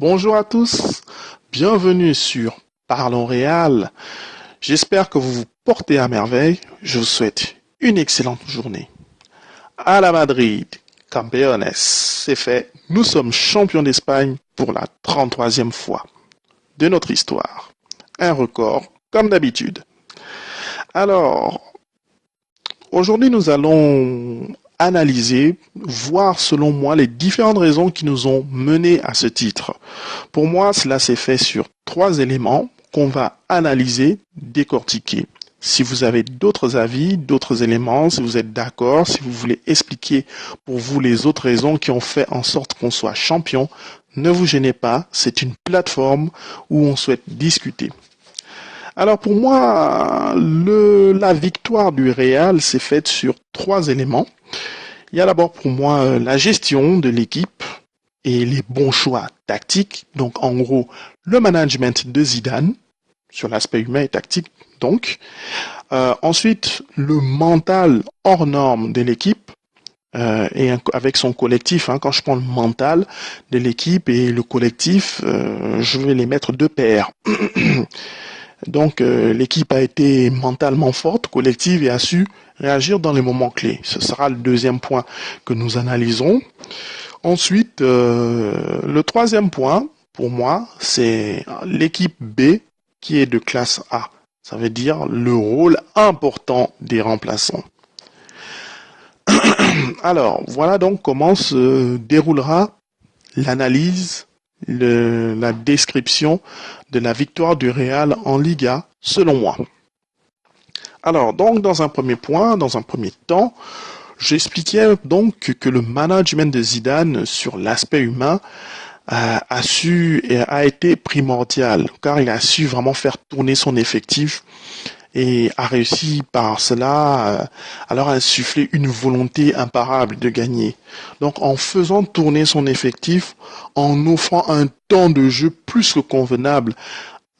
Bonjour à tous, bienvenue sur Parlons Réal. J'espère que vous vous portez à merveille. Je vous souhaite une excellente journée. À la Madrid, campeones, c'est fait. Nous sommes champions d'Espagne pour la 33e fois de notre histoire. Un record, comme d'habitude. Alors, aujourd'hui, nous allons analyser, voir selon moi les différentes raisons qui nous ont menés à ce titre. Pour moi, cela s'est fait sur 3 éléments qu'on va analyser, décortiquer. Si vous avez d'autres avis, d'autres éléments, si vous êtes d'accord, si vous voulez expliquer pour vous les autres raisons qui ont fait en sorte qu'on soit champion, ne vous gênez pas, c'est une plateforme où on souhaite discuter. Alors pour moi, la victoire du Real s'est faite sur 3 éléments. Il y a d'abord pour moi la gestion de l'équipe et les bons choix tactiques. Donc en gros, le management de Zidane sur l'aspect humain et tactique. Donc ensuite, le mental hors norme de l'équipe et avec son collectif. Quand je prends le mental de l'équipe et le collectif, je vais les mettre de pair. Donc l'équipe a été mentalement forte, collective et a su réagir dans les moments clés. Ce sera le deuxième point que nous analyserons. Ensuite, le troisième point, pour moi, c'est l'équipe B qui est de classe A. Ça veut dire le rôle important des remplaçants. Alors, voilà donc comment se déroulera l'analyse, la description de la victoire du Real en Liga, selon moi. Alors, donc, dans un premier temps, j'expliquais donc que le management de Zidane sur l'aspect humain a été primordial, car il a su vraiment faire tourner son effectif et a réussi par cela alors à insuffler une volonté imparable de gagner. Donc en faisant tourner son effectif, en offrant un temps de jeu plus que convenable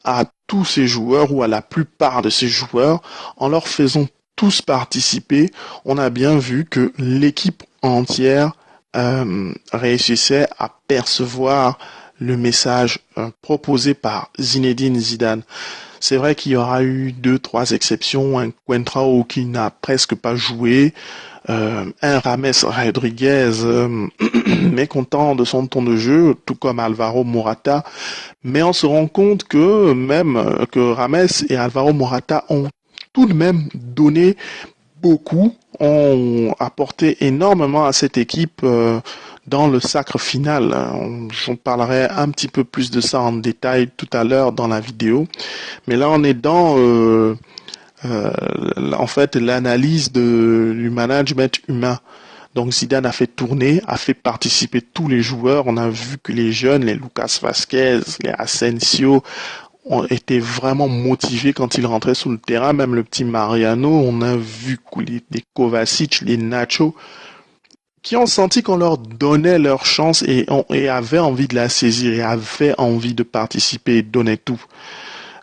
à tous ses joueurs ou à la plupart de ses joueurs, en leur faisant tous participer, on a bien vu que l'équipe entière réussissait à percevoir le message proposé par Zinedine Zidane. C'est vrai qu'il y aura eu 2-3 exceptions, un Coentrao qui n'a presque pas joué, un James Rodriguez mécontent de son ton de jeu, tout comme Alvaro Morata, mais on se rend compte que même que James et Alvaro Morata ont tout de même donné beaucoup, ont apporté énormément à cette équipe dans le sacre final. J'en parlerai un petit peu plus de ça en détail tout à l'heure dans la vidéo. Mais là, on est dans en fait l'analyse du management humain. Donc Zidane a fait tourner, a fait participer tous les joueurs. On a vu que les jeunes, les Lucas Vazquez, les Asensio, ont été vraiment motivés quand ils rentraient sur le terrain. Même le petit Mariano, on a vu les Kovacic, les Nacho, qui ont senti qu'on leur donnait leur chance et avaient envie de la saisir et avaient envie de participer et donner tout.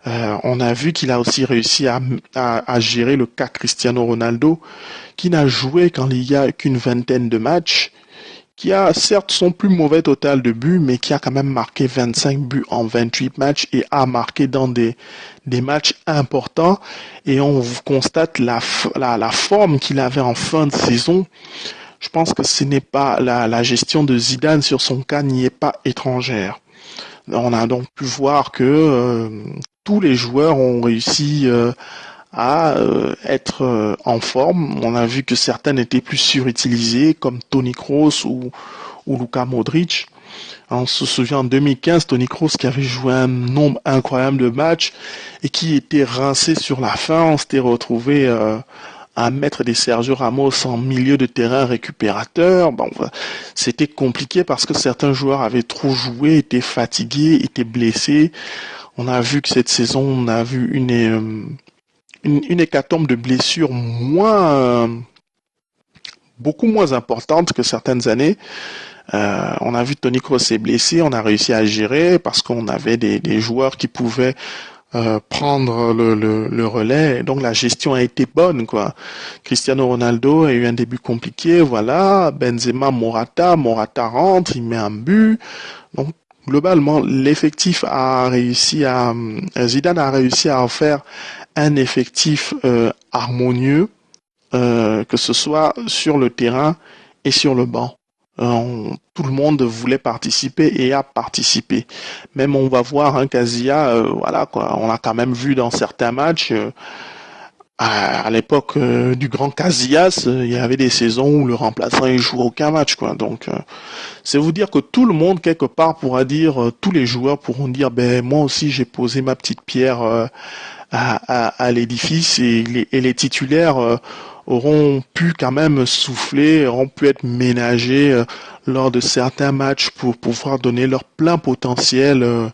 On a vu qu'il a aussi réussi à gérer le cas Cristiano Ronaldo, qui n'a joué qu'en Liga qu'une vingtaine de matchs, qui a certes son plus mauvais total de buts, mais qui a quand même marqué 25 buts en 28 matchs et a marqué dans des matchs importants. Et on constate la forme qu'il avait en fin de saison. Je pense que ce n'est pas la gestion de Zidane sur son cas n'y est pas étrangère. On a donc pu voir que tous les joueurs ont réussi à être en forme. On a vu que certains étaient plus surutilisés, comme Toni Kroos ou Luka Modric. On se souvient en 2015, Toni Kroos qui avait joué un nombre incroyable de matchs et qui était rincé sur la fin. On s'était retrouvé à mettre des Sergio Ramos en milieu de terrain récupérateur. C'était compliqué parce que certains joueurs avaient trop joué, étaient fatigués, étaient blessés. On a vu que cette saison, on a vu une hécatombe de blessures beaucoup moins importante que certaines années. On a vu Toni Kroos s'est blessé, on a réussi à gérer parce qu'on avait des joueurs qui pouvaient prendre le relais. Donc la gestion a été bonne, quoi. Cristiano Ronaldo a eu un début compliqué, voilà. Benzema, Morata rentre, il met un but. Donc globalement, l'effectif a réussi à Zidane a réussi à en faire un effectif harmonieux, que ce soit sur le terrain et sur le banc. Tout le monde voulait participer et a participé. Même on va voir un Casillas, voilà quoi, on l'a quand même vu dans certains matchs. À l'époque du grand Casillas, il y avait des saisons où le remplaçant il jouait aucun match quoi. Donc c'est vous dire que tout le monde quelque part pourra dire, tous les joueurs pourront dire, ben moi aussi j'ai posé ma petite pierre à l'édifice et les titulaires auront pu quand même souffler, auront pu être ménagés lors de certains matchs pour pouvoir donner leur plein potentiel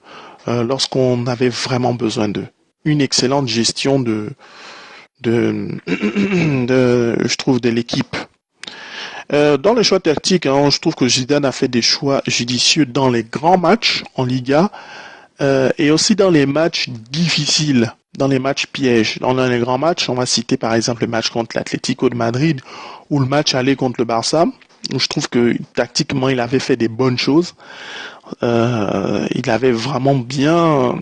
lorsqu'on avait vraiment besoin d'eux. Une excellente gestion je trouve, de l'équipe. Dans les choix tactiques, hein, je trouve que Zidane a fait des choix judicieux dans les grands matchs en Liga et aussi dans les matchs difficiles, dans les matchs pièges. Dans les grands matchs, on va citer par exemple le match contre l'Atlético de Madrid ou le match aller contre le Barça. Je trouve que tactiquement, il avait fait des bonnes choses. Il avait vraiment bien,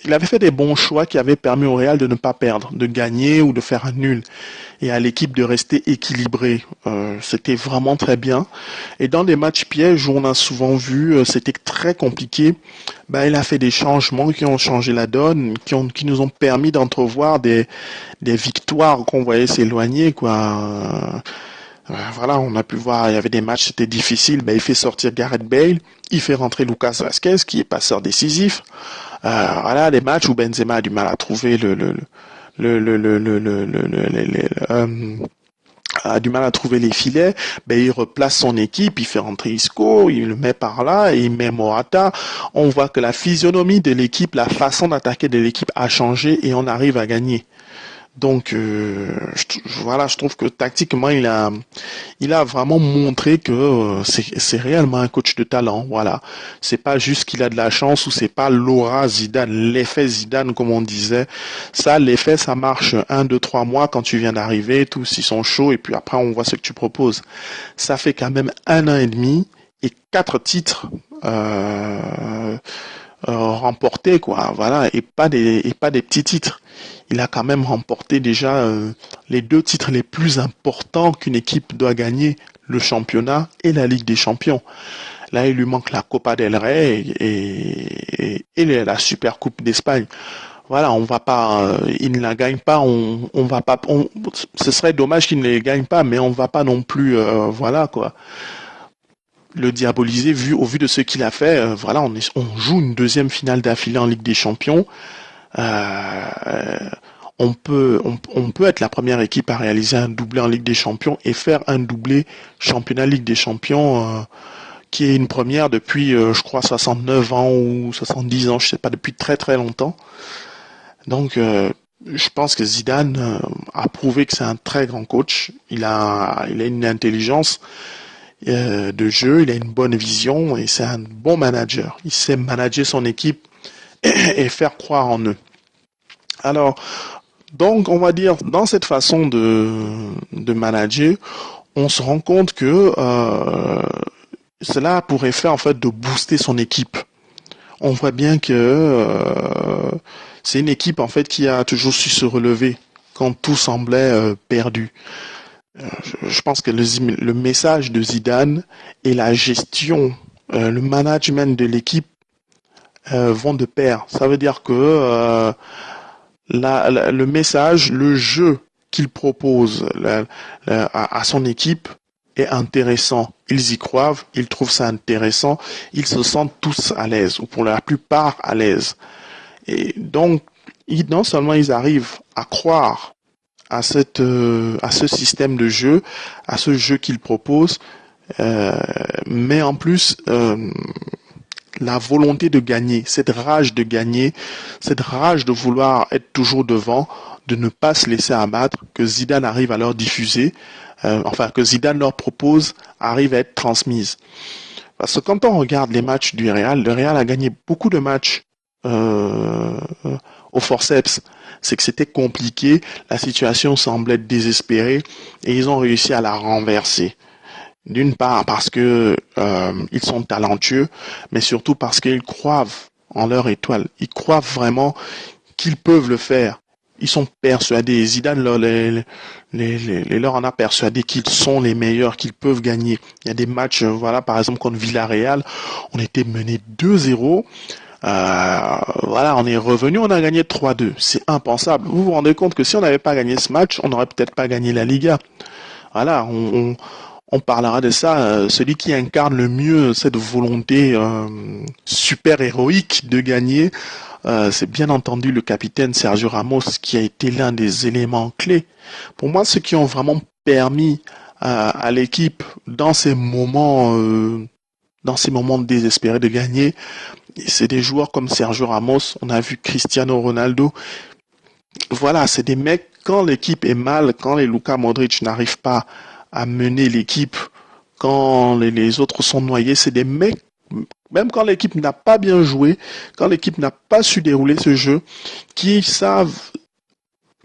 il avait fait des bons choix qui avaient permis au Real de ne pas perdre, de gagner ou de faire un nul, et à l'équipe de rester équilibrée. C'était vraiment très bien. Et dans les matchs pièges où on a souvent vu, c'était très compliqué. Ben, il a fait des changements qui ont changé la donne, qui nous ont permis d'entrevoir des victoires qu'on voyait s'éloigner, quoi. Voilà, on a pu voir, il y avait des matchs, c'était difficile. Ben, il fait sortir Gareth Bale, il fait rentrer Lucas Vazquez, qui est passeur décisif. Voilà, des matchs où Benzema a du mal à trouver a du mal à trouver les filets, ben il replace son équipe, il fait rentrer Isco, il le met par là, et il met Morata. On voit que la physionomie de l'équipe, la façon d'attaquer de l'équipe a changé et on arrive à gagner. Donc voilà, je trouve que tactiquement il a vraiment montré que c'est réellement un coach de talent. Voilà, c'est pas juste qu'il a de la chance ou c'est pas l'aura Zidane, l'effet Zidane comme on disait. Ça, l'effet, ça marche 1, 2, 3 mois quand tu viens d'arriver, tous ils sont chauds et puis après on voit ce que tu proposes. Ça fait quand même 1 an et demi et 4 titres. Remportés quoi, voilà, et pas des petits titres. Il a quand même remporté déjà les 2 titres les plus importants qu'une équipe doit gagner, le championnat et la Ligue des Champions. Là, il lui manque la Copa del Rey et la Super Coupe d'Espagne. Voilà, on va pas, il ne la gagne pas, on va pas, ce serait dommage qu'il ne les gagne pas, mais on va pas non plus, voilà quoi, le diaboliser au vu de ce qu'il a fait. Voilà, on joue une deuxième finale d'affilée en Ligue des Champions. Euh, on peut être la première équipe à réaliser un doublé en Ligue des Champions et faire un doublé championnat Ligue des Champions, qui est une première depuis, je crois, 69 ans ou 70 ans, je sais pas, depuis très très longtemps. Donc, je pense que Zidane a prouvé que c'est un très grand coach. Il a une intelligence de jeu, il a une bonne vision et c'est un bon manager. Il sait manager son équipe et faire croire en eux. Alors, donc, on va dire, dans cette façon de manager, on se rend compte que cela pourrait faire en fait de booster son équipe. On voit bien que c'est une équipe en fait qui a toujours su se relever quand tout semblait perdu. Je pense que le message de Zidane et la gestion, le management de l'équipe vont de pair. Ça veut dire que le message, le jeu qu'il propose à son équipe est intéressant. Ils y croient, ils trouvent ça intéressant, ils se sentent tous à l'aise, ou pour la plupart à l'aise. Et donc, non seulement ils arrivent à croire à ce système de jeu, à ce jeu qu'ils proposent, mais en plus, la volonté de gagner, cette rage de gagner, cette rage de vouloir être toujours devant, de ne pas se laisser abattre, que Zidane arrive à leur diffuser, que Zidane leur propose, arrive à être transmise. Parce que quand on regarde les matchs du Real, le Real a gagné beaucoup de matchs au forceps. C'est que c'était compliqué, la situation semblait désespérée et ils ont réussi à la renverser. D'une part parce que ils sont talentueux, mais surtout parce qu'ils croient en leur étoile. Ils croient vraiment qu'ils peuvent le faire. Ils sont persuadés. Zidane leur en a persuadé qu'ils sont les meilleurs, qu'ils peuvent gagner. Il y a des matchs, voilà, par exemple contre Villarreal, on était mené 2-0. Voilà, on est revenu, on a gagné 3-2. C'est impensable. Vous vous rendez compte que si on n'avait pas gagné ce match, on n'aurait peut-être pas gagné la Liga. Voilà, on parlera de ça. Celui qui incarne le mieux cette volonté super héroïque de gagner, c'est bien entendu le capitaine Sergio Ramos qui a été l'un des éléments clés. Pour moi, ceux qui ont vraiment permis à l'équipe dans ces moments désespérés de gagner, c'est des joueurs comme Sergio Ramos. On a vu Cristiano Ronaldo. Voilà, c'est des mecs, quand l'équipe est mal, quand les Luka Modric n'arrivent pas à mener l'équipe, quand les autres sont noyés, c'est des mecs, même quand l'équipe n'a pas bien joué, quand l'équipe n'a pas su dérouler ce jeu, qui savent,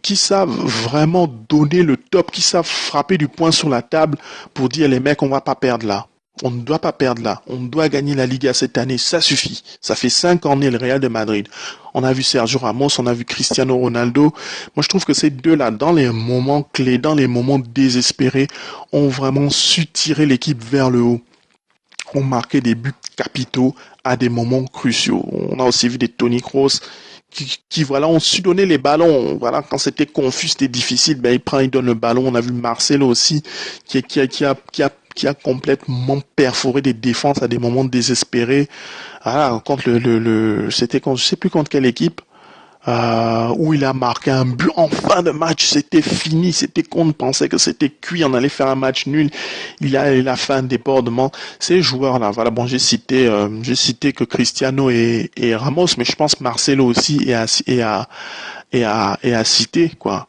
qui savent vraiment donner le top, qui savent frapper du poing sur la table pour dire les mecs, on va pas perdre là. On ne doit pas perdre là. On doit gagner la Liga cette année. Ça suffit. Ça fait 5 ans on est le Real de Madrid. On a vu Sergio Ramos, on a vu Cristiano Ronaldo. Moi, je trouve que ces deux-là, dans les moments clés, dans les moments désespérés, ont vraiment su tirer l'équipe vers le haut. Ont marqué des buts capitaux à des moments cruciaux. On a aussi vu des Toni Kroos qui voilà, ont su donner les ballons. Voilà, quand c'était confus, c'était difficile, ben il donne le ballon. On a vu Marcelo aussi qui a complètement perforé des défenses à des moments désespérés. Voilà, contre c'était contre, je sais plus contre quelle équipe, où il a marqué un but en fin de match, c'était fini, c'était qu'on pensait que c'était cuit, on allait faire un match nul. Il a fait un débordement. Ces joueurs-là, voilà, bon, j'ai cité que Cristiano et Ramos, mais je pense Marcelo aussi et à citer, quoi.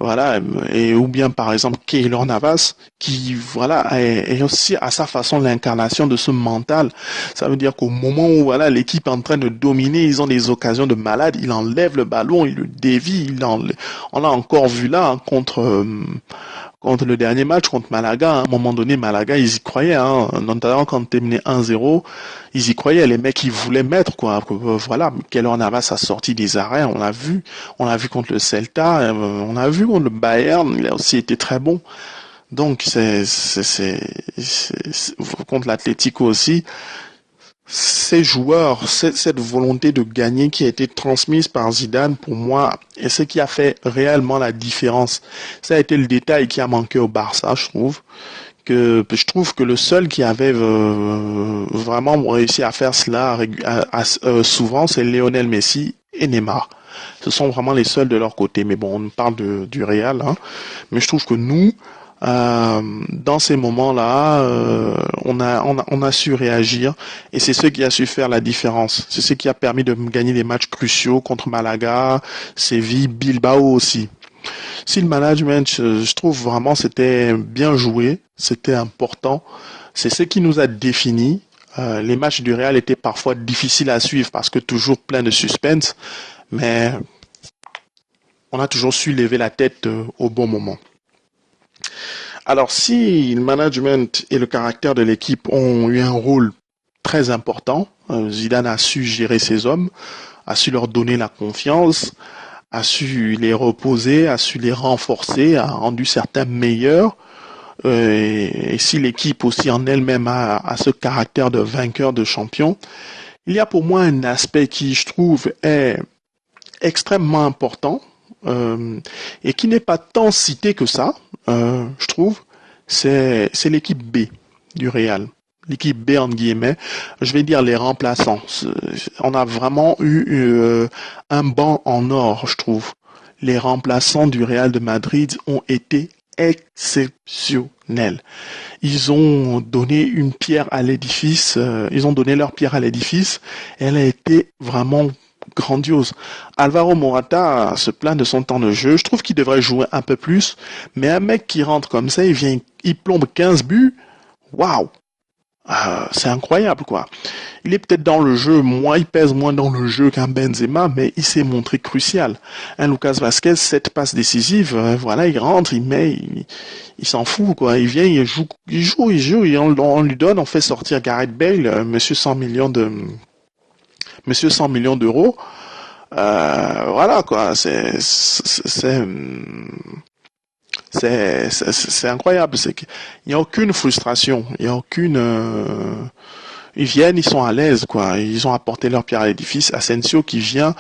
Voilà, et ou bien par exemple Keylor Navas, qui voilà est aussi à sa façon l'incarnation de ce mental. Ça veut dire qu'au moment où voilà l'équipe est en train de dominer, ils ont des occasions de malade, il enlève le ballon, il le dévie, on l'a encore vu là hein, contre le dernier match contre Malaga. À un moment donné, Malaga, ils y croyaient. Hein. Notamment quand t'es mené 1-0, ils y croyaient. Les mecs, ils voulaient mettre quoi. Voilà, Keylor Navas a sorti des arrêts. On l'a vu contre le Celta. On a vu contre le Bayern. Il a aussi été très bon. Donc contre l'Atlético aussi. Ces joueurs, cette volonté de gagner qui a été transmise par Zidane, pour moi, est ce qui a fait réellement la différence. Ça a été le détail qui a manqué au Barça, je trouve. Je trouve que le seul qui avait vraiment réussi à faire cela souvent, c'est Lionel Messi et Neymar. Ce sont vraiment les seuls de leur côté. Mais bon, on parle du Real, hein. Mais je trouve que nous, dans ces moments-là, on a su réagir et c'est ce qui a su faire la différence. C'est ce qui a permis de gagner des matchs cruciaux contre Malaga, Séville, Bilbao aussi. Si le management, je trouve vraiment c'était bien joué, c'était important. C'est ce qui nous a définis. Les matchs du Real étaient parfois difficiles à suivre parce que toujours plein de suspense, mais on a toujours su lever la tête au bon moment. Alors, si le management et le caractère de l'équipe ont eu un rôle très important, Zidane a su gérer ses hommes, a su leur donner la confiance, a su les reposer, a su les renforcer, a rendu certains meilleurs. Et si l'équipe aussi en elle-même a ce caractère de vainqueur, de champion, il y a pour moi un aspect qui, je trouve, est extrêmement important et qui n'est pas tant cité que ça, je trouve, c'est l'équipe B du Real. L'équipe B entre guillemets, je vais dire les remplaçants. On a vraiment eu un banc en or, je trouve. Les remplaçants du Real de Madrid ont été exceptionnels. Ils ont donné une pierre à l'édifice, ils ont donné leur pierre à l'édifice. Elle a été vraiment grandiose. Alvaro Morata se plaint de son temps de jeu. Je trouve qu'il devrait jouer un peu plus. Mais un mec qui rentre comme ça, il plombe 15 buts. Waouh! C'est incroyable, quoi. Il est peut-être dans le jeu, il pèse moins dans le jeu qu'un Benzema, mais il s'est montré crucial. Un Lucas Vasquez, 7 passes décisives, voilà, il rentre, il met, il s'en fout, quoi. Il vient, et on lui donne, on fait sortir Gareth Bale, monsieur 100 millions d'euros. Voilà, quoi. C'est incroyable. Il n'y a aucune frustration. Il n'y a aucune, ils viennent, ils sont à l'aise, quoi. Ils ont apporté leur pierre à l'édifice. Asensio qui vient,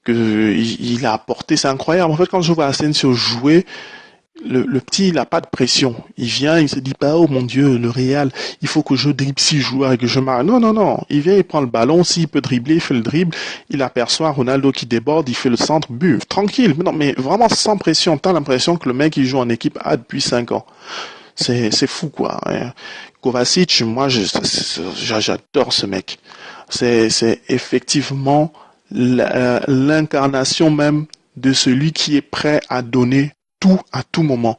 il a apporté, c'est incroyable. En fait, quand je vois Asensio jouer, le petit, il n'a pas de pression. Il vient, il se dit pas, oh mon Dieu, le Real, il faut que je dribble 6 joueurs et que je marque. Non, non, non. Il vient, il prend le ballon. S'il peut dribbler, il fait le dribble. Il aperçoit Ronaldo qui déborde, il fait le centre, but. Tranquille. Mais non, mais vraiment sans pression. T'as l'impression que le mec, il joue en équipe A depuis 5 ans. C'est fou, quoi. Kovacic, moi, j'adore ce mec. C'est effectivement l'incarnation même de celui qui est prêt à donner tout à tout moment.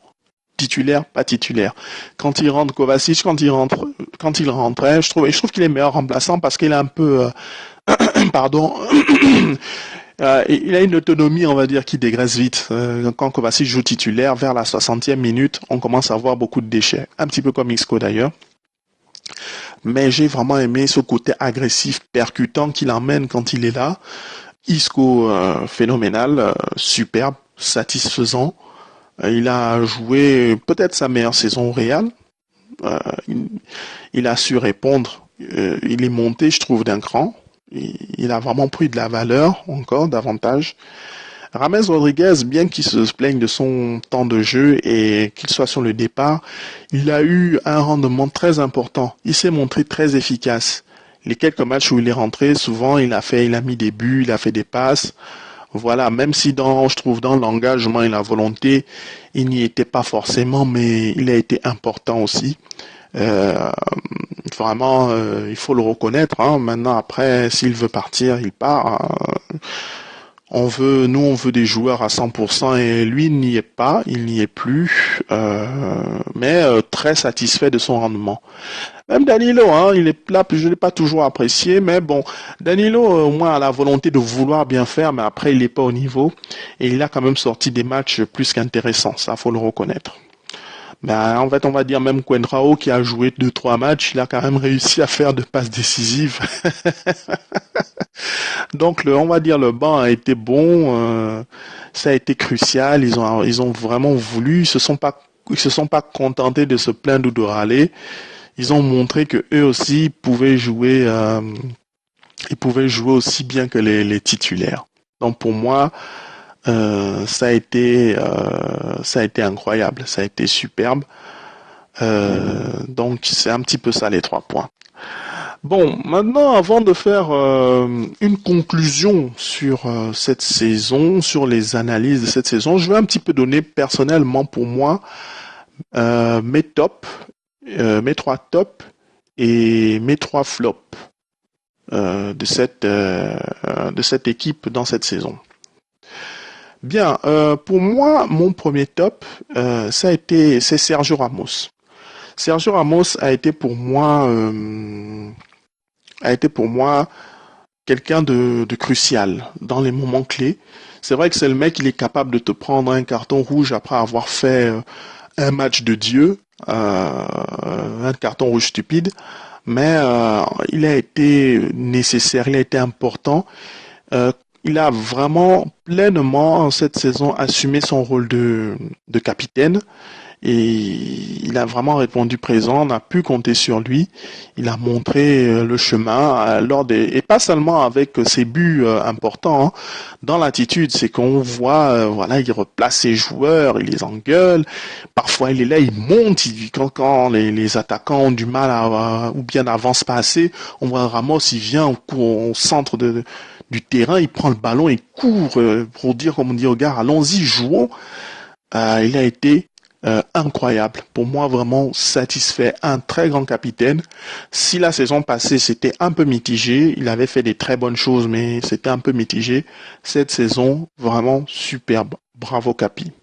Titulaire, pas titulaire. Quand il rentre Kovacic, quand il rentrait, je trouve qu'il est meilleur remplaçant parce qu'il a un peu, pardon, il a une autonomie, on va dire, qui dégraisse vite. Quand Kovacic joue titulaire, vers la 60e minute, on commence à avoir beaucoup de déchets. Un petit peu comme Isco d'ailleurs. Mais j'ai vraiment aimé ce côté agressif, percutant qu'il emmène quand il est là. Isco, phénoménal, superbe, satisfaisant. Il a joué peut-être sa meilleure saison au Real. Euh, il a su répondre. Il est monté, je trouve, d'un cran. Il a vraiment pris de la valeur, encore davantage. Rames Rodriguez, bien qu'il se plaigne de son temps de jeu et qu'il soit sur le départ, il a eu un rendement très important. Il s'est montré très efficace. Les quelques matchs où il est rentré, souvent il a mis des buts, il a fait des passes. Voilà, même si je trouve dans l'engagement et la volonté, il n'y était pas forcément, mais il a été important aussi. Vraiment, il faut le reconnaître. Hein. Maintenant, après, s'il veut partir, il part. On veut des joueurs à 100% et lui, il n'y est pas, il n'y est plus, mais très satisfait de son rendement. Même Danilo, hein, il est là, je l'ai pas toujours apprécié, mais bon, Danilo au moins a la volonté de vouloir bien faire, mais après il n'est pas au niveau et il a quand même sorti des matchs plus qu'intéressants, ça faut le reconnaître. Ben, en fait, on va dire même Cuentrao qui a joué 2-3 matchs, il a quand même réussi à faire de passes décisives. Donc, on va dire le banc a été bon, ça a été crucial. Ils ont vraiment voulu. Ils se sont pas contentés de se plaindre ou de râler. Ils ont montré que eux aussi ils pouvaient jouer aussi bien que les titulaires. Donc, pour moi, ça a été incroyable, ça a été superbe. Donc, c'est un petit peu ça les 3 points. Bon, maintenant, avant de faire une conclusion sur cette saison, sur les analyses de cette saison, je vais un petit peu donner personnellement pour moi mes tops, mes 3 tops et mes 3 flops de cette équipe dans cette saison. Bien, pour moi, mon premier top, c'est Sergio Ramos. Sergio Ramos a été pour moi quelqu'un de crucial dans les moments clés. C'est vrai que c'est le mec, il est capable de te prendre un carton rouge après avoir fait un match de Dieu, un carton rouge stupide, mais il a été nécessaire, il a été important. Il a vraiment pleinement cette saison assumé son rôle de capitaine. Et il a vraiment répondu présent, on a pu compter sur lui. Il a montré le chemin et pas seulement avec ses buts importants, hein. Dans l'attitude, c'est qu'on voit, voilà, il replace ses joueurs, il les engueule. Parfois, il est là, il monte. Quand les attaquants ont du mal ou bien n'avancent pas assez, on voit Ramos, il vient au centre du terrain, il prend le ballon, il court pour dire, comme on dit aux gars, allons-y, jouons. Il a été incroyable. Pour moi, vraiment satisfait. Un très grand capitaine. Si la saison passée, c'était un peu mitigé, il avait fait des très bonnes choses, mais c'était un peu mitigé. Cette saison, vraiment superbe. Bravo, Capi.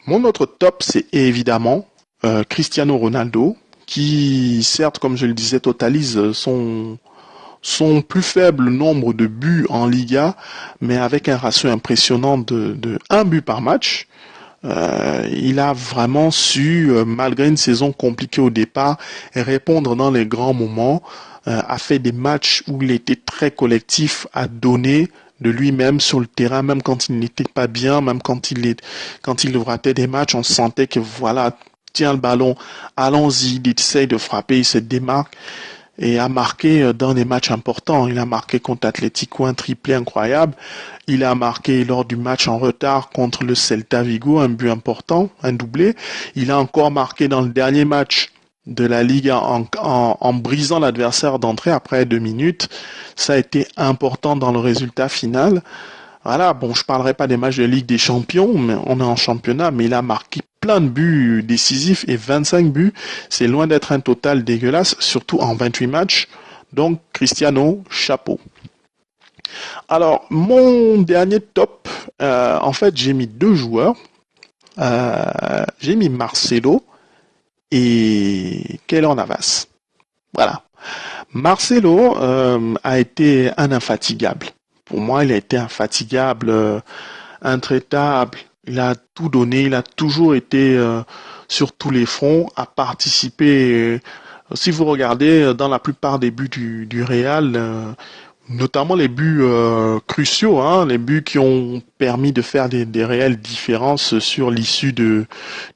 Mon autre top, c'est évidemment Cristiano Ronaldo, qui, certes, comme je le disais, totalise son plus faible nombre de buts en Liga, mais avec un ratio impressionnant de 1 but par match. Il a vraiment su, malgré une saison compliquée au départ, répondre dans les grands moments, a fait des matchs où il était très collectif, a donné de lui-même sur le terrain, même quand il n'était pas bien, même quand il ratait des matchs, on sentait que voilà, tiens le ballon, allons-y, il essaye de frapper, il se démarque et a marqué dans des matchs importants. Il a marqué contre Atlético un triplé incroyable. Il a marqué lors du match en retard contre le Celta Vigo un but important, un doublé. Il a encore marqué dans le dernier match de la Ligue en brisant l'adversaire d'entrée après 2 minutes. Ça a été important dans le résultat final. Voilà, bon, je parlerai pas des matchs de Ligue des Champions, mais on est en championnat, mais il a marqué plein de buts décisifs et 25 buts. C'est loin d'être un total dégueulasse, surtout en 28 matchs. Donc, Cristiano, chapeau. Alors, mon dernier top, en fait, j'ai mis 2 joueurs. J'ai mis Marcelo et Keylor Navas. Voilà. Marcelo a été un infatigable. Pour moi, il a été infatigable, intraitable. Il a tout donné, il a toujours été sur tous les fronts, à participer. Si vous regardez dans la plupart des buts du Real, notamment les buts cruciaux, hein, les buts qui ont permis de faire des réelles différences sur l'issue du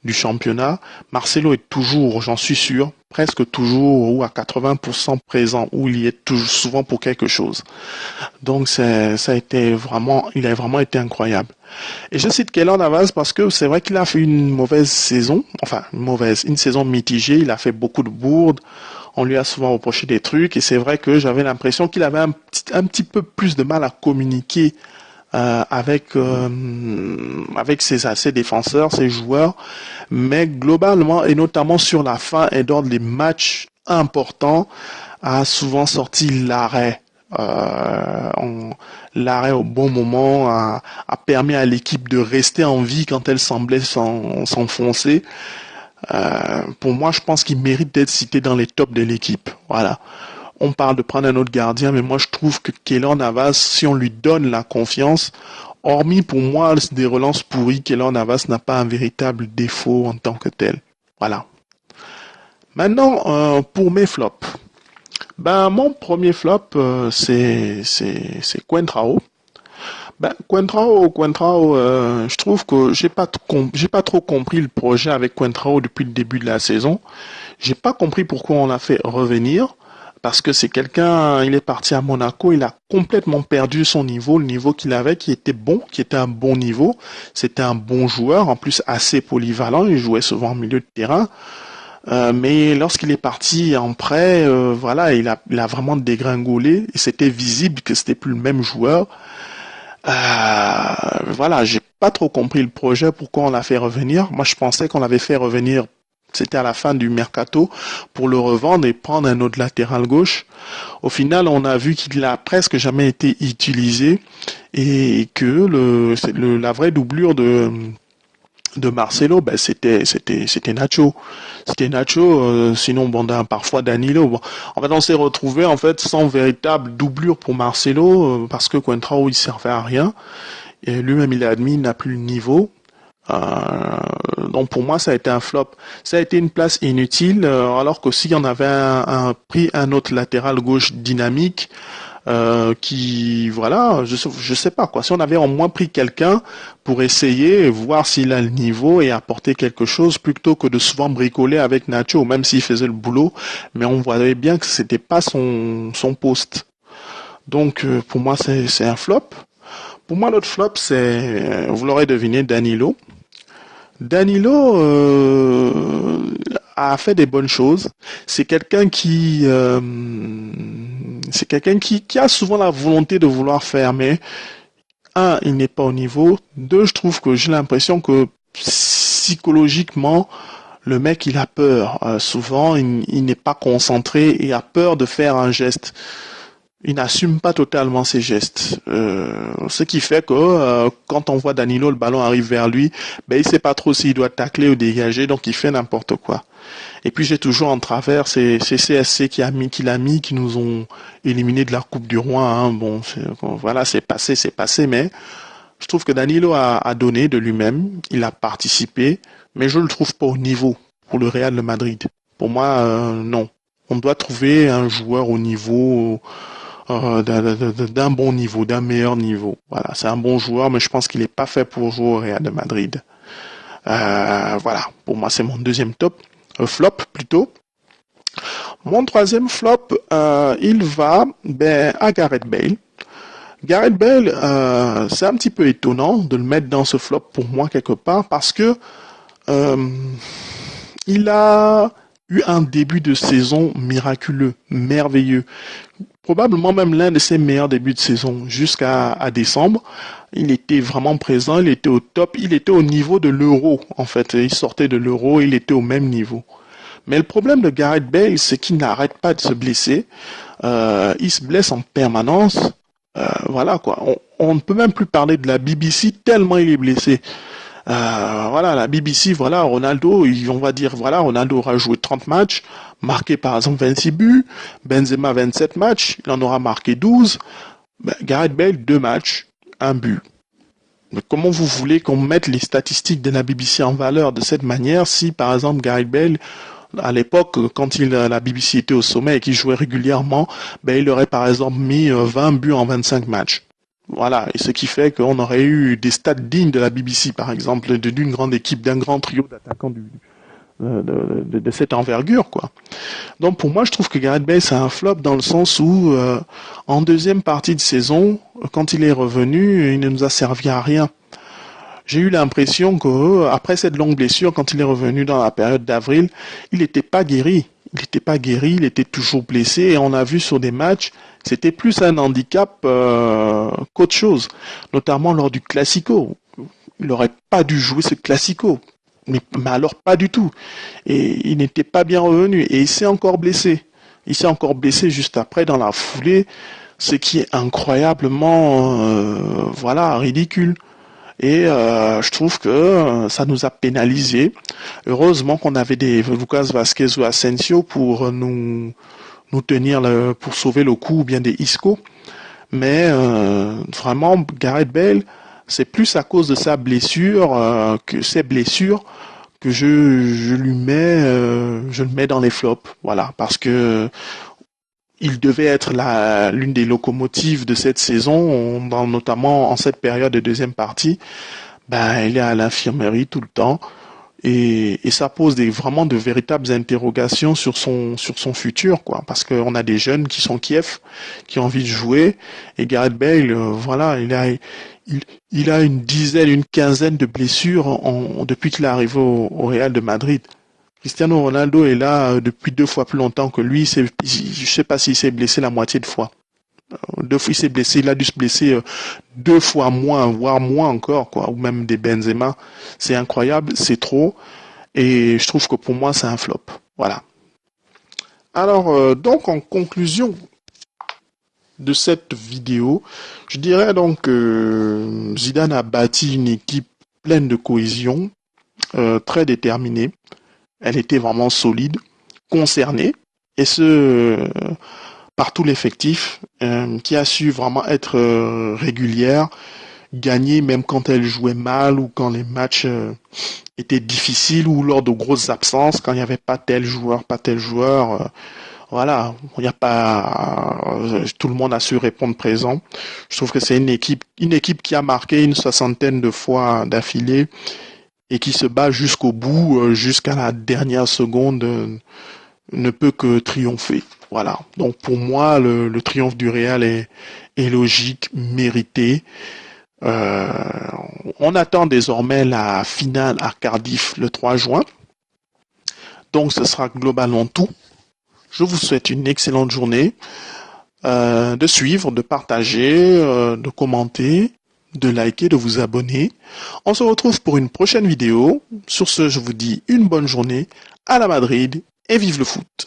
championnat. Marcelo est toujours, j'en suis sûr, presque toujours ou à 80% présent, où il y est toujours souvent pour quelque chose. Donc il a vraiment été incroyable. Et je cite Keylor Navas parce que c'est vrai qu'il a fait une mauvaise saison, une saison mitigée, il a fait beaucoup de bourdes. On lui a souvent reproché des trucs et c'est vrai que j'avais l'impression qu'il avait un petit peu plus de mal à communiquer avec ses défenseurs, ses joueurs, mais globalement et notamment sur la fin et lors des matchs importants, a souvent sorti l'arrêt. L'arrêt au bon moment a permis à l'équipe de rester en vie quand elle semblait s'enfoncer. Pour moi, je pense qu'il mérite d'être cité dans les tops de l'équipe. Voilà. On parle de prendre un autre gardien, mais moi je trouve que Keylor Navas, si on lui donne la confiance, hormis pour moi des relances pourries, Keylor Navas n'a pas un véritable défaut en tant que tel. Voilà. Maintenant, pour mes flops. Mon premier flop, c'est Coentrao. Coentrao, je trouve que j'ai pas trop compris le projet avec Coentrao depuis le début de la saison. J'ai pas compris pourquoi on l'a fait revenir. Parce que c'est quelqu'un, il est parti à Monaco, il a complètement perdu son niveau, le niveau qu'il avait, qui était bon, qui était un bon niveau. C'était un bon joueur, en plus assez polyvalent, il jouait souvent en milieu de terrain. Mais lorsqu'il est parti en prêt, voilà, il a vraiment dégringolé et c'était visible que c'était plus le même joueur. Voilà, j'ai pas trop compris le projet, pourquoi on l'a fait revenir. Moi, je pensais qu'on l'avait fait revenir, c'était à la fin du mercato, pour le revendre et prendre un autre latéral gauche. Au final, on a vu qu'il a presque jamais été utilisé et que la vraie doublure de Marcelo, c'était Nacho. C'était Nacho, sinon parfois Danilo. Bon, en fait, on s'est retrouvé en fait sans véritable doublure pour Marcelo parce que Coentrao il servait à rien. Et lui-même il a admis il n'a plus le niveau. Donc pour moi ça a été un flop. Ça a été une place inutile alors qu'aussi on avait pris un autre latéral gauche dynamique. Qui voilà, je sais pas quoi. Si on avait au moins pris quelqu'un pour essayer, voir s'il a le niveau et apporter quelque chose, plutôt que de souvent bricoler avec Nacho, même s'il faisait le boulot, mais on voyait bien que c'était pas son poste. Donc pour moi c'est un flop. Pour moi l'autre flop c'est, vous l'aurez deviné, Danilo. Danilo a fait des bonnes choses. C'est quelqu'un qui a souvent la volonté de vouloir faire, mais un, il n'est pas au niveau. Deux, je trouve que j'ai l'impression que psychologiquement, le mec, il a peur. Souvent, il n'est pas concentré et a peur de faire un geste. Il n'assume pas totalement ses gestes. Ce qui fait que quand on voit Danilo, le ballon arrive vers lui, ben il sait pas trop s'il doit tacler ou dégager, donc il fait n'importe quoi. Et puis j'ai toujours en travers ces CSC qui nous ont éliminés de la Coupe du Roi. Hein. Bon, voilà, c'est passé, mais je trouve que Danilo a donné de lui-même, il a participé, mais je le trouve pas au niveau pour le Real de Madrid. Pour moi, non. On doit trouver un joueur au niveau d'un bon niveau, d'un meilleur niveau. Voilà, c'est un bon joueur, mais je pense qu'il n'est pas fait pour jouer au Real de Madrid. Voilà, pour moi c'est mon deuxième flop plutôt. Mon troisième flop, il va à Gareth Bale. Gareth Bale, c'est un petit peu étonnant de le mettre dans ce flop pour moi quelque part parce que il a eu un début de saison miraculeux, merveilleux. Probablement même l'un de ses meilleurs débuts de saison jusqu'à décembre. Il était vraiment présent, il était au top, il était au niveau de l'Euro en fait. Il sortait de l'Euro, il était au même niveau. Mais le problème de Gareth Bale, c'est qu'il n'arrête pas de se blesser. Il se blesse en permanence. Voilà quoi. On ne peut même plus parler de la BBC tellement il est blessé. Voilà, la BBC, voilà, Ronaldo, on va dire, voilà, Ronaldo aura joué 30 matchs, marqué par exemple 26 buts, Benzema 27 matchs, il en aura marqué 12, Gareth Bale 2 matchs, 1 but. Mais comment vous voulez qu'on mette les statistiques de la BBC en valeur de cette manière si par exemple Gareth Bale, à l'époque, quand la BBC était au sommet et qu'il jouait régulièrement, il aurait par exemple mis 20 buts en 25 matchs. Voilà, et ce qui fait qu'on aurait eu des stats dignes de la BBC, par exemple, d'une grande équipe, d'un grand trio d'attaquants de cette envergure, quoi. Donc pour moi, je trouve que Gareth Bale, c'est un flop dans le sens où, en deuxième partie de saison, quand il est revenu, il ne nous a servi à rien. J'ai eu l'impression que, après cette longue blessure, quand il est revenu dans la période d'avril, il n'était pas guéri. Il était toujours blessé et on a vu sur des matchs, c'était plus un handicap qu'autre chose, notamment lors du Classico. Il n'aurait pas dû jouer ce Classico, mais alors pas du tout. Et il n'était pas bien revenu et il s'est encore blessé. Il s'est encore blessé juste après dans la foulée, ce qui est incroyablement, voilà, ridicule. Et je trouve que ça nous a pénalisé. Heureusement qu'on avait des Lucas Vazquez ou Asensio pour nous tenir pour sauver le coup, ou bien des Isco. Mais vraiment, Gareth Bale, c'est plus à cause de sa blessure que ses blessures que je le mets dans les flops. Voilà, parce que il devait être l'une des locomotives de cette saison, notamment en cette période de deuxième partie. Il est à l'infirmerie tout le temps et ça pose vraiment de véritables interrogations sur son futur, quoi. Parce qu'on a des jeunes qui sont Kiev, qui ont envie de jouer et Gareth Bale, voilà, il a une quinzaine de blessures depuis qu'il est arrivé au Real de Madrid. Cristiano Ronaldo est là depuis 2 fois plus longtemps que lui. Je sais pas s'il s'est blessé la moitié de fois. 2 fois il s'est blessé, il a dû se blesser 2 fois moins, voire moins encore, quoi. Ou même des Benzema. C'est incroyable, c'est trop. Et je trouve que pour moi c'est un flop. Voilà. Alors donc en conclusion de cette vidéo, je dirais donc que Zidane a bâti une équipe pleine de cohésion, très déterminée. Elle était vraiment solide, concernée, et ce par tout l'effectif, qui a su vraiment être régulière, gagner même quand elle jouait mal ou quand les matchs étaient difficiles ou lors de grosses absences, quand il n'y avait pas tel joueur. Voilà, il n'y a pas, tout le monde a su répondre présent. Je trouve que c'est une équipe qui a marqué une 60aine de fois d'affilée et qui se bat jusqu'au bout, jusqu'à la dernière seconde, ne peut que triompher. Voilà. Donc pour moi, le triomphe du Real est logique, mérité. On attend désormais la finale à Cardiff le 3 juin. Donc ce sera globalement tout. Je vous souhaite une excellente journée, de suivre, de partager, de commenter, de liker, de vous abonner. On se retrouve pour une prochaine vidéo. Sur ce, je vous dis une bonne journée, à la Madrid et vive le foot.